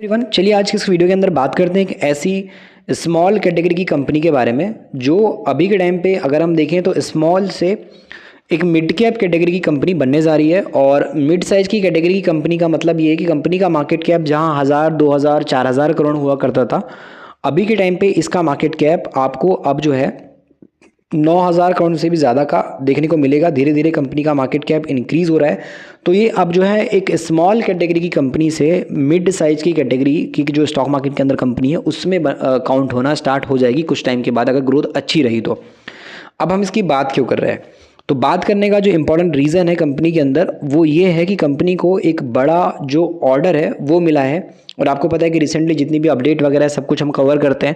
Everyone, चलिए आज की इस वीडियो के अंदर बात करते हैं एक ऐसी स्मॉल कैटेगरी की कंपनी के बारे में जो अभी के टाइम पे अगर हम देखें तो स्मॉल से एक मिड कैप कैटेगरी की कंपनी बनने जा रही है। और मिड साइज की कैटेगरी की कंपनी का मतलब ये है कि कंपनी का मार्केट कैप जहां 1000, 2000, 4000 करोड़ हुआ करता था, अभी के टाइम पे इसका मार्केट कैप आपको अब जो है 9000 करोड़ से भी ज़्यादा का देखने को मिलेगा। धीरे धीरे कंपनी का मार्केट कैप इंक्रीज हो रहा है। तो ये अब जो है एक स्मॉल कैटेगरी की कंपनी से मिड साइज की कैटेगरी की जो स्टॉक मार्केट के अंदर कंपनी है उसमें काउंट होना स्टार्ट हो जाएगी कुछ टाइम के बाद, अगर ग्रोथ अच्छी रही तो। अब हम इसकी बात क्यों कर रहे हैं, तो बात करने का जो इम्पोर्टेंट रीज़न है कंपनी के अंदर वो ये है कि कंपनी को एक बड़ा जो ऑर्डर है वो मिला है। और आपको पता है कि रिसेंटली जितनी भी अपडेट वगैरह सब कुछ हम कवर करते हैं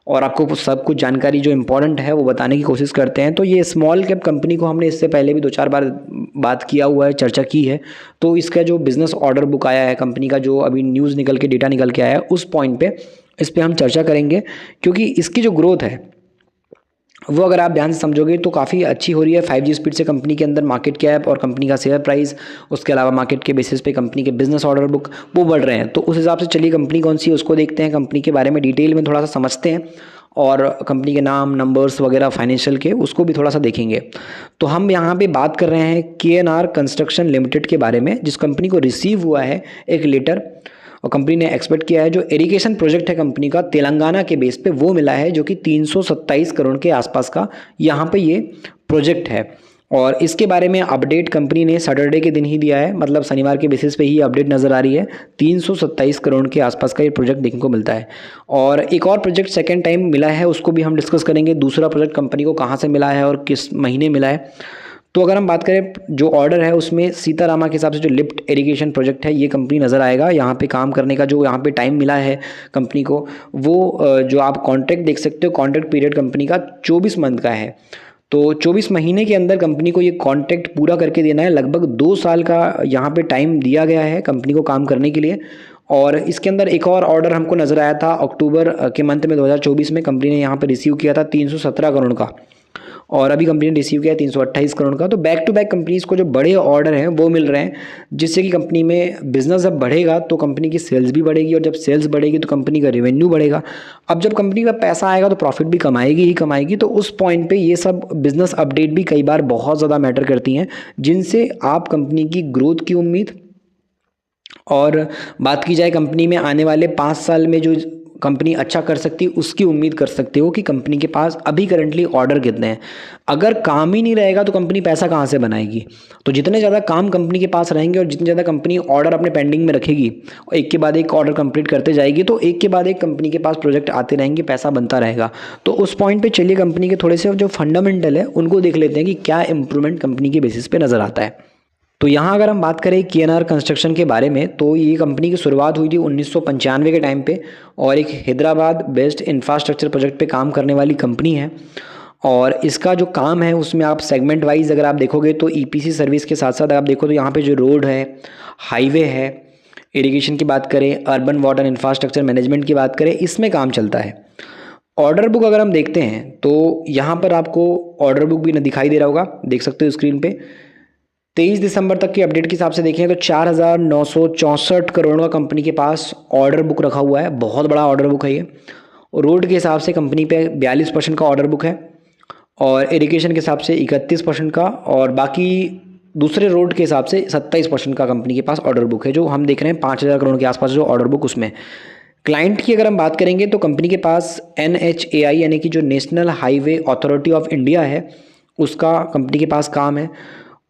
और आपको सब कुछ जानकारी जो इम्पोर्टेंट है वो बताने की कोशिश करते हैं। तो ये स्मॉल कैप कंपनी को हमने इससे पहले भी 2-4 बार बात किया हुआ है, चर्चा की है। तो इसका जो बिज़नेस ऑर्डर बुक आया है कंपनी का, जो अभी न्यूज़ निकल के डेटा निकल के आया है, उस पॉइंट पे इस पर हम चर्चा करेंगे। क्योंकि इसकी जो ग्रोथ है वो अगर आप ध्यान से समझोगे तो काफ़ी अच्छी हो रही है 5G स्पीड से। कंपनी के अंदर मार्केट कैप और कंपनी का शेयर प्राइस, उसके अलावा मार्केट के बेसिस पे कंपनी के बिजनेस ऑर्डर बुक वो बढ़ रहे हैं। तो उस हिसाब से चलिए कंपनी कौन सी है उसको देखते हैं, कंपनी के बारे में डिटेल में थोड़ा सा समझते हैं और कंपनी के नाम, नंबर्स वगैरह फाइनेंशियल के उसको भी थोड़ा सा देखेंगे। तो हम यहाँ पे बात कर रहे हैं KNR कंस्ट्रक्शन लिमिटेड के बारे में, जिस कंपनी को रिसीव हुआ है एक लेटर और कंपनी ने एक्सपेक्ट किया है। जो इरिगेशन प्रोजेक्ट है कंपनी का तेलंगाना के बेस पे वो मिला है, जो कि 327 करोड़ के आसपास का यहाँ पे ये प्रोजेक्ट है। और इसके बारे में अपडेट कंपनी ने सैटरडे के दिन ही दिया है, मतलब शनिवार के बेसिस पे ही अपडेट नज़र आ रही है। 327 करोड़ के आसपास का ये प्रोजेक्ट देखने को मिलता है। और एक और प्रोजेक्ट सेकेंड टाइम मिला है, उसको भी हम डिस्कस करेंगे। दूसरा प्रोजेक्ट कंपनी को कहाँ से मिला है और किस महीने मिला है। तो अगर हम बात करें जो ऑर्डर है उसमें सीतारामा के हिसाब से जो लिफ्ट इरिगेशन प्रोजेक्ट है ये कंपनी नज़र आएगा। यहाँ पे काम करने का जो यहाँ पे टाइम मिला है कंपनी को वो जो आप कॉन्ट्रैक्ट देख सकते हो, कॉन्ट्रैक्ट पीरियड कंपनी का 24 मंथ का है। तो 24 महीने के अंदर कंपनी को ये कॉन्ट्रैक्ट पूरा करके देना है। लगभग 2 साल का यहाँ पे टाइम दिया गया है कंपनी को काम करने के लिए। और इसके अंदर एक और ऑर्डर हमको नज़र आया था अक्टूबर के मंथ में 2024 में कंपनी ने यहाँ पे रिसीव किया था 317 करोड़ का, और अभी कंपनी ने रिसीव किया है 328 करोड़ का। तो बैक टू बैक कंपनीज को जो बड़े ऑर्डर हैं वो मिल रहे हैं, जिससे कि कंपनी में बिजनेस जब बढ़ेगा तो कंपनी की सेल्स भी बढ़ेगी, और जब सेल्स बढ़ेगी तो कंपनी का रेवेन्यू बढ़ेगा। अब जब कंपनी का पैसा आएगा तो प्रॉफिट भी कमाएगी ही कमाएगी। तो उस पॉइंट पे ये सब बिजनेस अपडेट भी कई बार बहुत ज़्यादा मैटर करती हैं, जिनसे आप कंपनी की ग्रोथ की उम्मीद, और बात की जाए कंपनी में आने वाले 5 साल में जो कंपनी अच्छा कर सकती है उसकी उम्मीद कर सकते हो कि कंपनी के पास अभी करंटली ऑर्डर कितने हैं। अगर काम ही नहीं रहेगा तो कंपनी पैसा कहाँ से बनाएगी। तो जितने ज़्यादा काम कंपनी के पास रहेंगे और जितने ज़्यादा कंपनी ऑर्डर अपने पेंडिंग में रखेगी और एक के बाद एक ऑर्डर कंप्लीट करते जाएगी, तो एक के बाद एक कंपनी के पास प्रोजेक्ट आते रहेंगे, पैसा बनता रहेगा। तो उस पॉइंट पर चलिए कंपनी के थोड़े से जो फंडामेंटल है उनको देख लेते हैं कि क्या इंप्रूवमेंट कंपनी के बेसिस पे नज़र आता है। तो यहाँ अगर हम बात करें KNR कंस्ट्रक्शन के बारे में, तो ये कंपनी की शुरुआत हुई थी 1995 के टाइम पे, और एक हैदराबाद बेस्ड इंफ्रास्ट्रक्चर प्रोजेक्ट पे काम करने वाली कंपनी है। और इसका जो काम है उसमें आप सेगमेंट वाइज अगर आप देखोगे तो EPC सर्विस के साथ साथ आप देखो तो यहाँ पे जो रोड है, हाईवे है, इरिगेशन की बात करें, अर्बन वाटर इंफ्रास्ट्रक्चर मैनेजमेंट की बात करें, इसमें काम चलता है। ऑर्डर बुक अगर हम देखते हैं तो यहाँ पर आपको ऑर्डर बुक भी दिखाई दे रहा होगा, देख सकते हो स्क्रीन पे। 23 दिसंबर तक की अपडेट के हिसाब से देखें तो 4964 करोड़ का कंपनी के पास ऑर्डर बुक रखा हुआ है। बहुत बड़ा ऑर्डर बुक है ये। और रोड के हिसाब से कंपनी पे 42% का ऑर्डर बुक है, और इरिगेशन के हिसाब से 31% का, और बाकी दूसरे रोड के हिसाब से 27% का कंपनी के पास ऑर्डर बुक है। जो हम देख रहे हैं 5000 करोड़ के आसपास जो ऑर्डर बुक, उसमें क्लाइंट की अगर हम बात करेंगे तो कंपनी के पास NHAI यानी कि जो national highway authority of India है उसका कंपनी के पास काम है।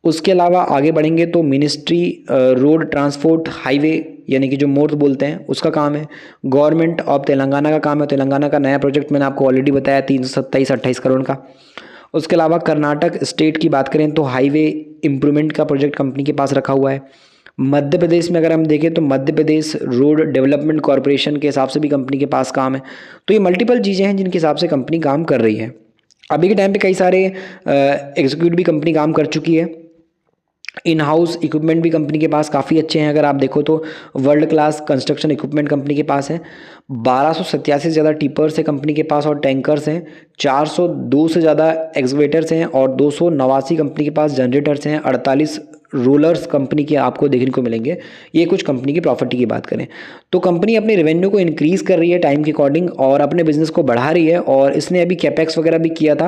उसके अलावा आगे बढ़ेंगे तो मिनिस्ट्री रोड ट्रांसपोर्ट हाईवे यानी कि जो मोर्थ बोलते हैं उसका काम है। गवर्नमेंट ऑफ तेलंगाना का काम है। तेलंगाना का नया प्रोजेक्ट मैंने आपको ऑलरेडी बताया 327-28 करोड़ का। उसके अलावा कर्नाटक स्टेट की बात करें तो हाईवे इम्प्रूवमेंट का प्रोजेक्ट कंपनी के पास रखा हुआ है। मध्य प्रदेश में अगर हम देखें तो Madhya Pradesh road development corporation के हिसाब से भी कंपनी के पास काम है। तो ये मल्टीपल चीज़ें हैं जिनके हिसाब से कंपनी काम कर रही है। अभी के टाइम पे कई सारे एग्जीक्यूटिव भी कंपनी काम कर चुकी है। इन हाउस इक्विपमेंट भी कंपनी के पास काफ़ी अच्छे हैं। अगर आप देखो तो world class construction equipment company के पास है। 1287 से ज़्यादा टिपर्स है कंपनी के पास और टैंकर्स हैं। 402 से ज़्यादा एक्सवेटर्स हैं और 289 कंपनी के पास जनरेटर्स हैं। 48 रोलर्स कंपनी के आपको देखने को मिलेंगे। ये कुछ कंपनी की प्रॉफिट की बात करें तो कंपनी अपने रेवेन्यू को इंक्रीज़ कर रही है टाइम के अकॉर्डिंग और अपने बिजनेस को बढ़ा रही है। और इसने अभी कैपेक्स वगैरह भी किया था,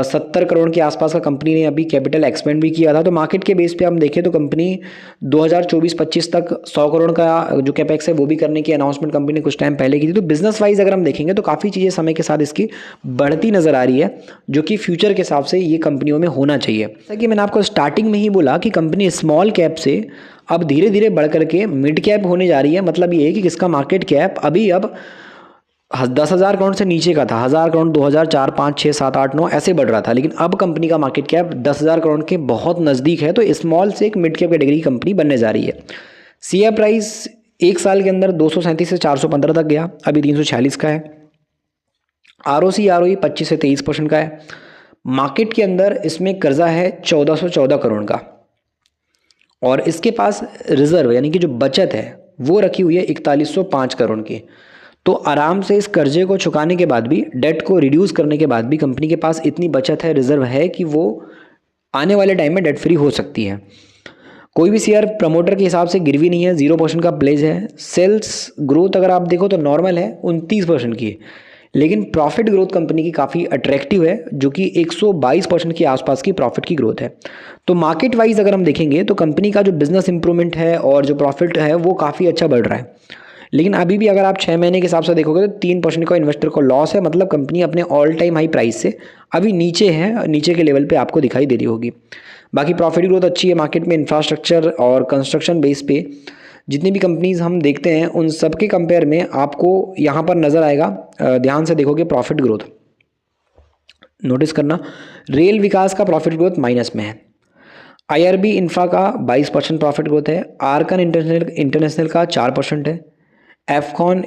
70 करोड़ के आसपास का कंपनी ने अभी कैपिटल एक्सपेंड भी किया था। तो मार्केट के बेस पे हम देखें तो कंपनी 2024-25 तक 100 करोड़ का जो कैपेक्स है वो भी करने की अनाउंसमेंट कंपनी ने कुछ टाइम पहले की थी। तो बिजनेस वाइज अगर हम देखेंगे तो काफ़ी चीज़ें समय के साथ इसकी बढ़ती नज़र आ रही है, जो कि फ्यूचर के हिसाब से ये कंपनियों में होना चाहिए। जैसा कि मैंने आपको स्टार्टिंग में ही बोला कि कंपनी स्मॉल कैप से अब धीरे धीरे बढ़ करके मिड कैप होने जा रही है। मतलब ये है कि इसका मार्केट कैप अभी अब 10,000 करोड़ से नीचे का था, 1,000 करोड़ 2000, 4, 5, 6, 7, 8, 9 ऐसे बढ़ रहा था, लेकिन अब कंपनी का मार्केट कैप 10,000 करोड़ के बहुत नज़दीक है। तो स्मॉल से एक मिड कैप कैटेगरी की कंपनी बनने जा रही है। शेयर प्राइस एक साल के अंदर 237 से 415 तक गया, अभी 346 का है। ROC ROE 25 से 23% का है। मार्केट के अंदर इसमें कर्जा है 1414 करोड़ का और इसके पास रिजर्व यानी कि जो बचत है वो रखी हुई है 4105 करोड़ की। तो आराम से इस कर्जे को चुकाने के बाद भी, डेट को रिड्यूस करने के बाद भी कंपनी के पास इतनी बचत है, रिजर्व है कि वो आने वाले टाइम में डेट फ्री हो सकती है। कोई भी शेयर प्रमोटर के हिसाब से गिरवी नहीं है, 0% का प्लेज है। सेल्स ग्रोथ अगर आप देखो तो नॉर्मल है 29% की, लेकिन प्रॉफिट ग्रोथ कंपनी की काफ़ी अट्रैक्टिव है जो कि 122% के आसपास की प्रॉफिट की ग्रोथ है। तो मार्केट वाइज अगर हम देखेंगे तो कंपनी का जो बिजनेस इंप्रूवमेंट है और जो प्रॉफिट है वो काफ़ी अच्छा बढ़ रहा है। लेकिन अभी भी अगर आप 6 महीने के हिसाब से देखोगे तो 3% का इन्वेस्टर को लॉस है। मतलब कंपनी अपने ऑल टाइम हाई प्राइस से अभी नीचे है, नीचे के लेवल पे आपको दिखाई दे रही होगी। बाकी प्रॉफिट ग्रोथ अच्छी है मार्केट में। इंफ्रास्ट्रक्चर और कंस्ट्रक्शन बेस पे जितनी भी कंपनीज हम देखते हैं उन सब के कंपेयर में आपको यहाँ पर नज़र आएगा, ध्यान से देखोगे प्रॉफिट ग्रोथ नोटिस करना। रेल विकास का प्रॉफिट ग्रोथ माइनस में है। IRB इंफ्रा का 22% प्रॉफिट ग्रोथ है। आर्कन इंटरनेशनल का 4% है। एफकॉन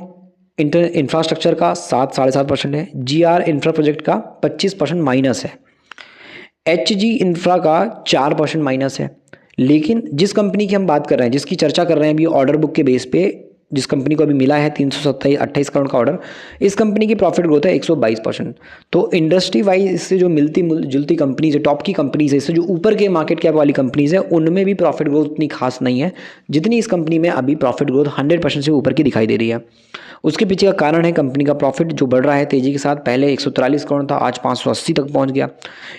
इंफ्रास्ट्रक्चर का 7-7.5% है। GR इंफ्रा प्रोजेक्ट का 25% माइनस है। HG इंफ्रा का 4% माइनस है। लेकिन जिस कंपनी की हम बात कर रहे हैं, जिसकी चर्चा कर रहे हैं अभी ऑर्डर बुक के बेस पे, जिस कंपनी को अभी मिला है 328 करोड़ का ऑर्डर, इस कंपनी की प्रॉफिट ग्रोथ है 122%। तो इंडस्ट्री वाइज इससे जो मिलती जुलती कंपनीज है, टॉप की कंपनीज है, इससे जो ऊपर के मार्केट कैप वाली कंपनीज है, उनमें भी प्रॉफिट ग्रोथ उतनी खास नहीं है जितनी इस कंपनी में अभी प्रॉफिट ग्रोथ 100% से ऊपर की दिखाई दे रही है। उसके पीछे का कारण है कंपनी का प्रॉफिट जो बढ़ रहा है तेज़ी के साथ। पहले 143 करोड़ था, आज 580 तक पहुँच गया।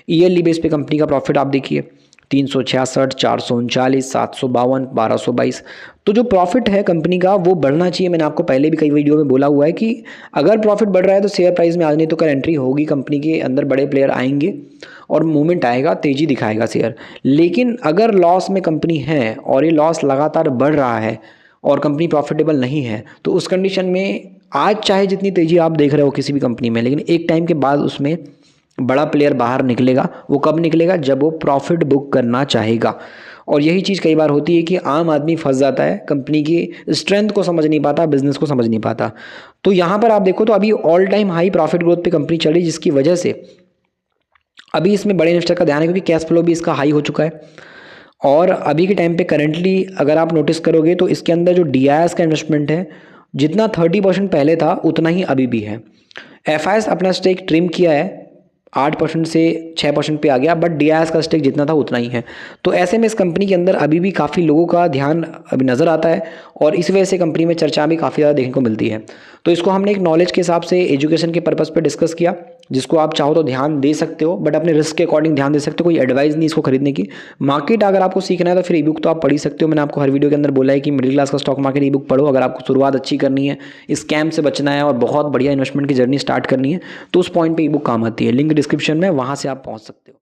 ईयरली बेस पे कंपनी का प्रॉफिट आप देखिए 366, 439, 752, 1222। तो जो प्रॉफिट है कंपनी का वो बढ़ना चाहिए। मैंने आपको पहले भी कई वीडियो में बोला हुआ है कि अगर प्रॉफिट बढ़ रहा है तो शेयर प्राइस में आज नहीं तो कल एंट्री होगी, कंपनी के अंदर बड़े प्लेयर आएंगे और मूवमेंट आएगा, तेज़ी दिखाएगा शेयर। लेकिन अगर लॉस में कंपनी है और ये लॉस लगातार बढ़ रहा है और कंपनी प्रॉफिटेबल नहीं है, तो उस कंडीशन में आज चाहे जितनी तेज़ी आप देख रहे हो किसी भी कंपनी में, लेकिन एक टाइम के बाद उसमें बड़ा प्लेयर बाहर निकलेगा। वो कब निकलेगा? जब वो प्रॉफिट बुक करना चाहेगा। और यही चीज़ कई बार होती है कि आम आदमी फंस जाता है, कंपनी की स्ट्रेंथ को समझ नहीं पाता, बिजनेस को समझ नहीं पाता। तो यहाँ पर आप देखो तो अभी all time high profit growth पे कंपनी चली, जिसकी वजह से अभी इसमें बड़े इन्वेस्टर का ध्यान है क्योंकि कैश फ्लो भी इसका हाई हो चुका है। और अभी के टाइम पे करंटली अगर आप नोटिस करोगे तो इसके अंदर जो DIS का इन्वेस्टमेंट है, जितना 30% पहले था उतना ही अभी भी है। FIS अपना स्टेक ट्रिम किया है, 8% से 6% पे आ गया, बट DIS का स्टेक जितना था उतना ही है। तो ऐसे में इस कंपनी के अंदर अभी भी काफ़ी लोगों का ध्यान अभी नज़र आता है और इस वजह से कंपनी में चर्चा भी काफ़ी ज़्यादा देखने को मिलती है। तो इसको हमने एक नॉलेज के हिसाब से, एजुकेशन के पर्पज़ पे डिस्कस किया, जिसको आप चाहो तो ध्यान दे सकते हो, बट अपने रिस्क के अकॉर्डिंग ध्यान दे सकते हो। कोई एडवाइस नहीं इसको खरीदने की। मार्केट अगर आपको सीखना है तो फिर ई बुक तो आप पढ़ ही सकते हो। मैंने आपको हर वीडियो के अंदर बोला है कि मिडिल क्लास का स्टॉक मार्केट ई बुक पढ़ो। अगर आपको शुरुआत अच्छी करनी है, स्कैम से बचना है और बहुत बढ़िया इन्वेस्टमेंट की जर्नी स्टार्ट करनी है, तो उस पॉइंट पर ई बुक काम आती है। लिंक डिस्क्रिप्शन में, वहाँ से आप पहुँच सकते हो।